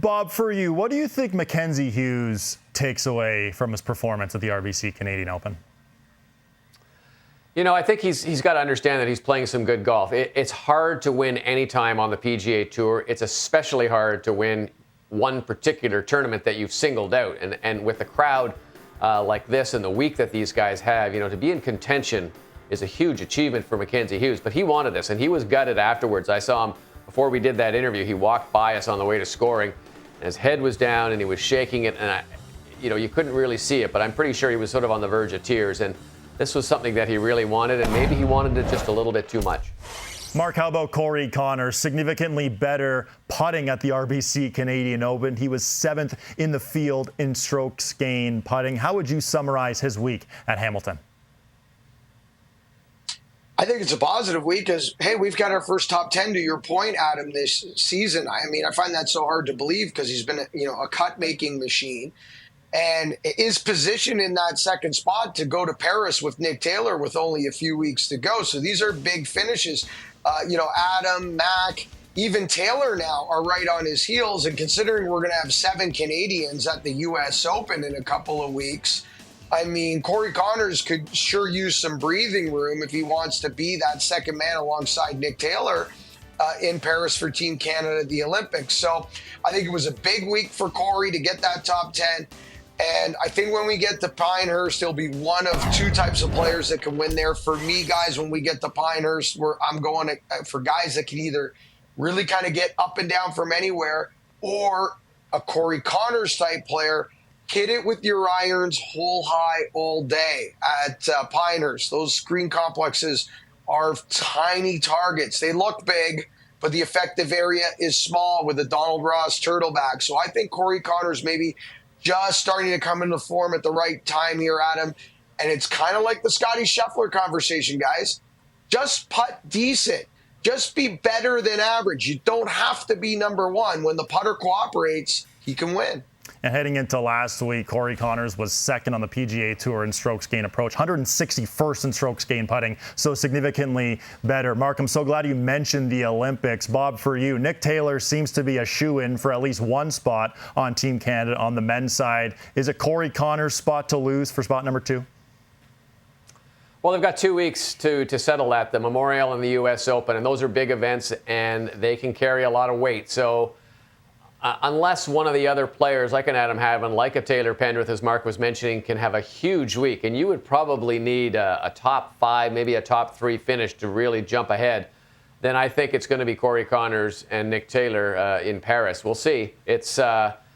Bob, for you, what do you think Mackenzie Hughes takes away from his performance at the RBC Canadian Open? You know, I think he's got to understand that he's playing some good golf. It's hard to win any time on the PGA Tour. It's especially hard to win one particular tournament that you've singled out. And with a crowd like this and the week that these guys have, you know, to be in contention is a huge achievement for Mackenzie Hughes. But he wanted this, and he was gutted afterwards. I saw him before we did that interview. He walked by us on the way to scoring, and his head was down, and he was shaking it. And, you couldn't really see it, but I'm pretty sure he was sort of on the verge of tears. And this was something that he really wanted, and maybe he wanted it just a little bit too much. Mark, how about Corey Conners? Significantly better putting at the RBC Canadian Open. He was 7th in the field in strokes gained putting. How would you summarize his week at Hamilton? I think it's a positive week because, hey, we've got our first top 10, to your point, Adam, this season. I mean, I find that so hard to believe because he's been, a cut-making machine and is positioned in that second spot to go to Paris with Nick Taylor with only a few weeks to go. So these are big finishes. Adam, Mac, even Taylor now are right on his heels. And considering we're going to have 7 Canadians at the U.S. Open in a couple of weeks, I mean, Corey Conners could sure use some breathing room if he wants to be that second man alongside Nick Taylor in Paris for Team Canada at the Olympics. So I think it was a big week for Corey to get that top 10. And I think when we get to Pinehurst, he'll be one of 2 types of players that can win there. For me, guys, when we get to Pinehurst, I'm going for guys that can either really kind of get up and down from anywhere or a Corey Conners type player. Hit it with your irons hole high all day at Pinehurst. Those screen complexes are tiny targets. They look big, but the effective area is small with the Donald Ross turtleback. So I think Corey Conners maybe just starting to come into form at the right time here, Adam. And it's kind of like the Scotty Scheffler conversation, guys. Just putt decent. Just be better than average. You don't have to be number 1. When the putter cooperates, he can win. And heading into last week, Corey Conners was 2nd on the PGA Tour in strokes gained approach, 161st in strokes gained putting, so significantly better. Mark, I'm so glad you mentioned the Olympics. Bob, for you, Nick Taylor seems to be a shoo-in for at least one spot on Team Canada on the men's side. Is it Corey Conners' spot to lose for spot number 2? Well, they've got 2 weeks to settle that, the Memorial and the U.S. Open, and those are big events, and they can carry a lot of weight. So unless one of the other players, like an Adam Hadwin, like a Taylor Pendrith, as Mark was mentioning, can have a huge week, and you would probably need a top 5, maybe a top 3 finish to really jump ahead, then I think it's going to be Corey Conners and Nick Taylor in Paris. We'll see. It's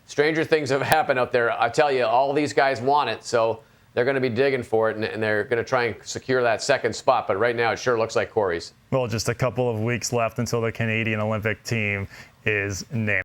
stranger things have happened out there. I tell you, all these guys want it, so they're going to be digging for it, and they're going to try and secure that second spot. But right now, it sure looks like Corey's. Well, just a couple of weeks left until the Canadian Olympic team is named.